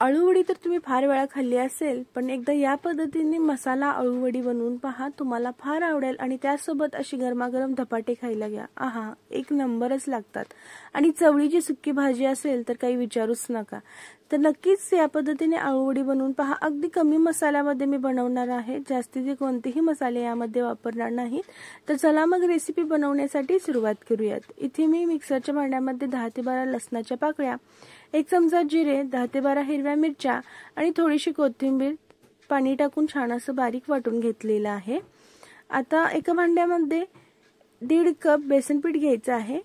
अळूवडी तर तुम्ही फार वेळा खाल्ली असेल, पण एकदा या पद्धतीने मसाला अळूवडी बनवून पहा, तुम्हाला फार आवडेल. आणि त्यासोबत अशी गरमागरम धपाटे खायला घ्या. आहा, एक नंबरच लागतात. आणि चवळीची सुकी भाजी असेल तर काही विचारूच नका. तर नक्कीच या पद्धतीने अळूवडी बनवून पहा. अगदी कमी मसाल्यामध्ये मी बनवणार आहे, जास्तीचे कोणतेही मसाले यामध्ये वापरणार नाहीत. तर चला मग रेसिपी बनवण्यासाठी सुरुवात करूयात. इथे मी मिक्सरच्या भांड्यामध्ये 10 ते 12 लसणाच्या पाकळ्या, 1 चमचा जिरे, 10 ते 12 हिरव्या मिरच्या आणि थोडीशी कोथिंबीर पाणी टाकून छान असं बारीक वाटून घेतलेलं आहे. आता एका भांड्यामध्ये 1.5 कप बेसन पीठ घ्यायचं आहे.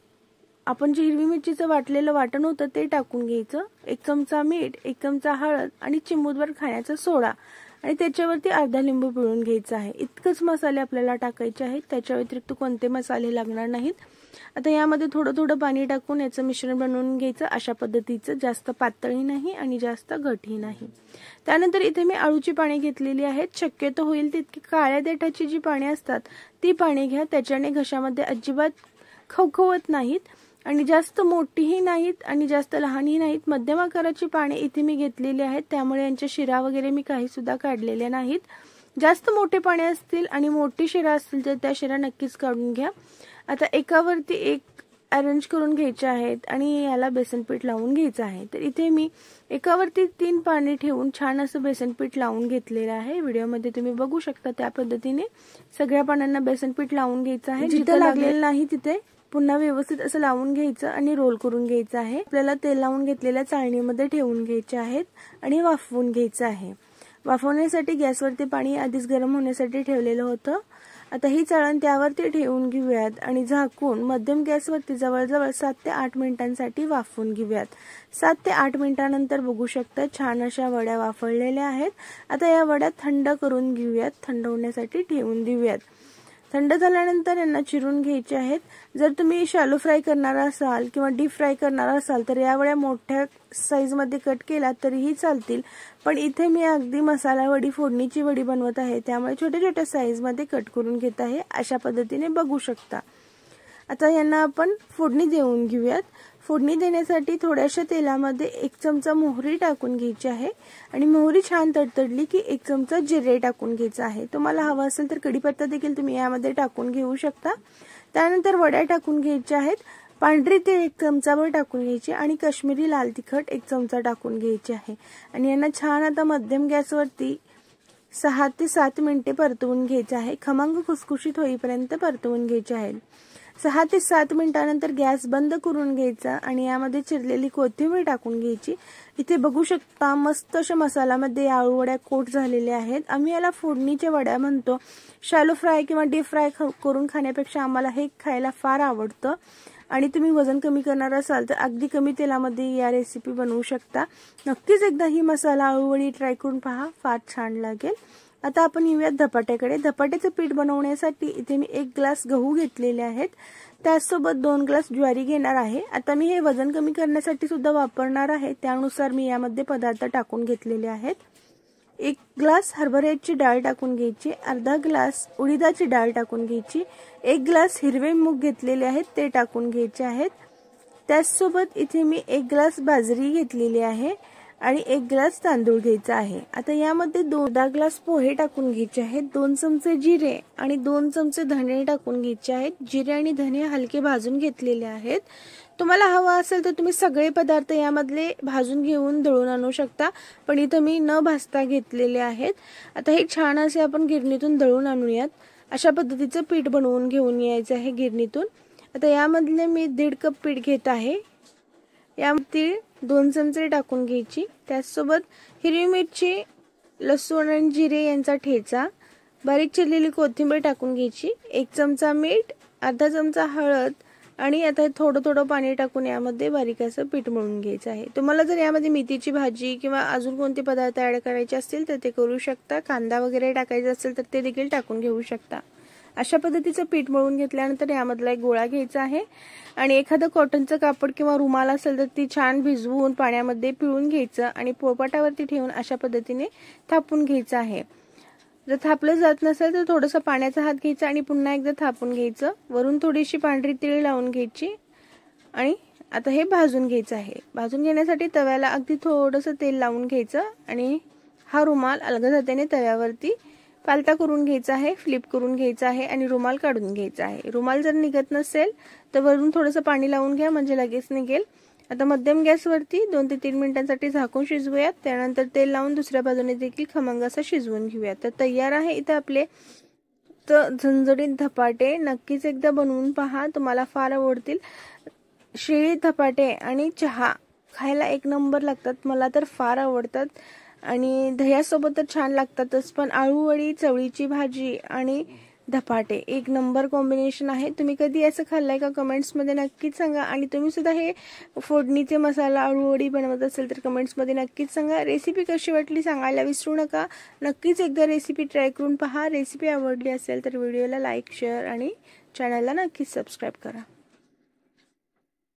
आपण जे हिरवी मिरचीचं वाटलेलं वाटण होतं ते टाकून घ्यायचं. 1 चमचा मीठ, 1 चमचा हळद आणि चिमूटभर खाण्याचा सोडा आणि त्याच्यावरती अर्धा लिंबू पिळून घ्यायचा आहे. इतकंच मसाले आपल्याला टाकायचे आहेत, त्याच्या व्यतिरिक्त कोणते मसाले लागणार नाहीत. आता यामध्ये थोडं थोडं पाणी टाकून याचं मिश्रण बनवून घ्यायचं. अशा पद्धतीचं, जास्त पातळही नाही आणि जास्त घटही नाही. त्यानंतर इथे मी अळूची पाने घेतलेली आहेत. शक्यतो होईल तितकी काळ्या देठाची जी पाने असतात ती पाने घ्या. त्याच्याने घशामध्ये अजिबात खवखवत नाहीत आणि जास्त मोठीही नाहीत आणि जास्त लहानही नाहीत. मध्यम आकाराची पाने इथे मी घेतलेली आहेत, त्यामुळे यांच्या शिरा वगैरे मी काही सुद्धा काढलेल्या नाहीत. जास्त मोठे पाने असतील आणि मोठी शिरा असतील तर त्या शिरा नक्कीच काढून घ्या. आता एकावरती एक अरेंज करून घ्यायचे आहेत आणि याला बेसन पीठ लावून घ्यायचं आहे. तर इथे मी एकावरती 3 पाने ठेवून छान असं बेसन पीठ लावून घेतलेलं आहे. व्हिडिओमध्ये तुम्ही बघू शकता त्या पद्धतीने सगळ्या पानांना बेसन पीठ लावून घ्यायचं आहे. जिथे लागलेलं नाही तिथे पुन्हा व्यवस्थित असं लावून घ्यायचं आणि रोल करून घ्यायचं आहे. आपल्याला तेल लावून घेतलेल्या चाळणीमध्ये ठेवून घ्यायचे आहेत आणि वाफवून घ्यायचं आहे. वाफवण्यासाठी गॅसवरती पाणी आधीच गरम होण्यासाठी ठेवलेलं होतं. आता ही चाळण त्यावरती ठेवून घेऊयात आणि झाकून मध्यम गॅसवरती जवळजवळ 7 ते 8 मिनिटांसाठी वाफवून घेऊयात. 7 ते 8 मिनिटांनंतर बघू शकता छान अशा वड्या वाफळलेल्या आहेत. आता या वड्या थंड करून घेऊयात, थंड होण्यासाठी ठेवून देऊयात. थंड झाल्यानंतर यांना चिरून घ्यायचे आहेत. जर तुम्ही शॅलो फ्राय करणार असाल किंवा डीप फ्राय करणार असाल तर या वड्या मोठ्या साईज मध्ये कट केला तरीही चालतील, पण इथे मी अगदी मसाला वडी, फोडणीची वडी बनवत आहे, त्यामुळे छोट्या छोट्या साईज मध्ये कट करून घेत आहे. अशा पद्धतीने बघू शकता. आता यांना आपण फोडणी देऊन घेऊयात. फोडणी देण्यासाठी थोड्याशा तेलामध्ये 1 चमचा मोहरी टाकून घ्यायची आहे आणि मोहरी छान तडतडली की 1 चमचा जिरे टाकून घ्यायचा आहे. तुम्हाला हवा असेल तर कढीपत्ता देखील तुम्ही यामध्ये टाकून घेऊ शकता. त्यानंतर वड्या टाकून घ्यायच्या आहेत. पांढरी तीळ 1 चमचाभर टाकून घ्यायची आणि काश्मीरी लाल तिखट 1 चमचा टाकून घ्यायचे आहे आणि यांना छान आता मध्यम गॅसवरती 6 ते 7 मिनिटे परतवून घ्यायचे आहे. खमंग खुसखुशीत होईपर्यंत परतवून घ्यायचे आहे. 6 ते 7 मिनिटांनंतर गॅस बंद करून घ्यायचा आणि यामध्ये चिरलेली कोथिंबीर टाकून घ्यायची. इथे बघू शकता मस्त अशा मसाल्यामध्ये आळू वड्या कोट झालेल्या आहेत. आम्ही याला फोडणीच्या वड्या म्हणतो. शॅलो फ्राय किंवा डीप फ्राय करून खाण्यापेक्षा आम्हाला हे खायला फार आवडतं आणि तुम्ही वजन कमी करणार असाल तर अगदी कमी तेलामध्ये या रेसिपी बनवू शकता. नक्कीच एकदा ही मसाला आळूवडी ट्राय करून पहा, फार छान लागेल. आता आपण येऊयात धपाट्याकडे. धपाट्याचं पीठ बनवण्यासाठी इथे मी 1 ग्लास गहू घेतलेले आहेत, त्याचसोबत 2 ग्लास ज्वारी घेणार आहे. आता मी हे वजन कमी करण्यासाठी सुद्धा वापरणार आहे, त्यानुसार मी यामध्ये पदार्थ टाकून घेतलेले आहेत. 1 ग्लास हरभऱ्याची डाळ टाकून घ्यायची, अर्धा ग्लास उडीदाची डाळ टाकून घ्यायची, 1 ग्लास हिरवे मूग घेतलेले आहेत ते टाकून घ्यायचे आहेत. त्याचसोबत इथे मी 1 ग्लास बाजरी घेतलेली आहे आणि 1 ग्लास तांदूळ घ्यायचा आहे. आता यामध्ये 2 ग्लास पोहे टाकून घ्यायचे आहेत, 2 चमचे जिरे आणि 2 चमचे धणे टाकून घ्यायचे आहेत. जिरे आणि धणे हलके भाजून घेतलेले आहेत. तुम्हाला हवा असेल तर तुम्ही सगळे पदार्थ यामधले भाजून घेऊन दळून आणू शकता, पण इथं मी न भाजता घेतलेले आहेत. आता हे छान असे आपण गिरणीतून दळून आणूयात. अशा पद्धतीचं पीठ बनवून घेऊन यायचं आहे गिरणीतून. आता यामधले मी 1.5 कप पीठ घेत आहे. यामध्ये 2 चमचे टाकून घ्यायची. त्याचसोबत हिरवी मिरची, लसूण आणि जिरे यांचा ठेचा, बारीक चिरलेली कोथिंबीर टाकून घ्यायची, 1 चमचा मीठ, अर्धा चमचा हळद आणि आता थोडं थोडं पाणी टाकून यामध्ये बारीक असं पीठ मळून घ्यायचं आहे. तुम्हाला जर यामध्ये मेथीची भाजी किंवा अजून कोणते पदार्थ ऍड करायचे असतील तर ते करू शकता. कांदा वगैरे टाकायचा असेल तर ते देखील टाकून घेऊ शकता. अशा पद्धतीचं पीठ मळून घेतल्यानंतर यामधला एक गोळा घ्यायचा आहे आणि एखादं कॉटनचं कापड किंवा रुमाल असेल तर ती छान भिजवून पाण्यामध्ये पिळून घ्यायचं आणि पोळपाटावरती ठेवून अशा पद्धतीने थापून घ्यायचं आहे. जर थापलं जात नसेल तर थोडंसं पाण्याचा हात घ्यायचा आणि पुन्हा एकदा थापून घ्यायचं. वरून थोडीशी पांढरी तीळ लावून घ्यायची आणि आता हे भाजून घ्यायचं आहे. भाजून घेण्यासाठी तव्याला अगदी थोडंसं तेल लावून घ्यायचं आणि हा रुमाल अलगद हाताने तव्यावरती पालता करून घ्यायचा आहे, फ्लिप करून घ्यायचा आहे आणि रुमाल काढून घ्यायचा आहे. रुमाल जर निघत नसेल तर वरून थोडंसं पाणी लावून घ्या, म्हणजे लगेच निघेल. आता मध्यम गॅसवरती 2 ते 3 मिनिटांसाठी झाकून शिजवूयात. त्यानंतर तेल लावून दुसऱ्या बाजूने देखील खमंग असं शिजवून घेऊयात. तर तयार आहे इथं आपले झणझणीत धपाटे. नक्कीच एकदा बनवून पहा, तुम्हाला फार आवडतील. शिळी धपाटे आणि चहा खायला एक नंबर लागतात. मला तर फार आवडतात आणि दह्यासोबत तर छान लागतातच. पण आळूवडी, चवळीची भाजी आणि धपाटे एक नंबर कॉम्बिनेशन आहे. तुम्ही कधी असं खाल्लंय का? कमेंट्समध्ये नक्कीच सांगा. आणि तुम्ही सुद्धा हे फोडणीचे मसाला आळूवडी बनवत असेल तर कमेंट्समध्ये नक्कीच सांगा. रेसिपी कशी वाटली सांगायला विसरू नका. नक्कीच एकदा रेसिपी ट्राय करून पहा. रेसिपी आवडली असेल तर व्हिडिओला लाईक, शेअर आणि चॅनलला नक्कीच सबस्क्राईब करा.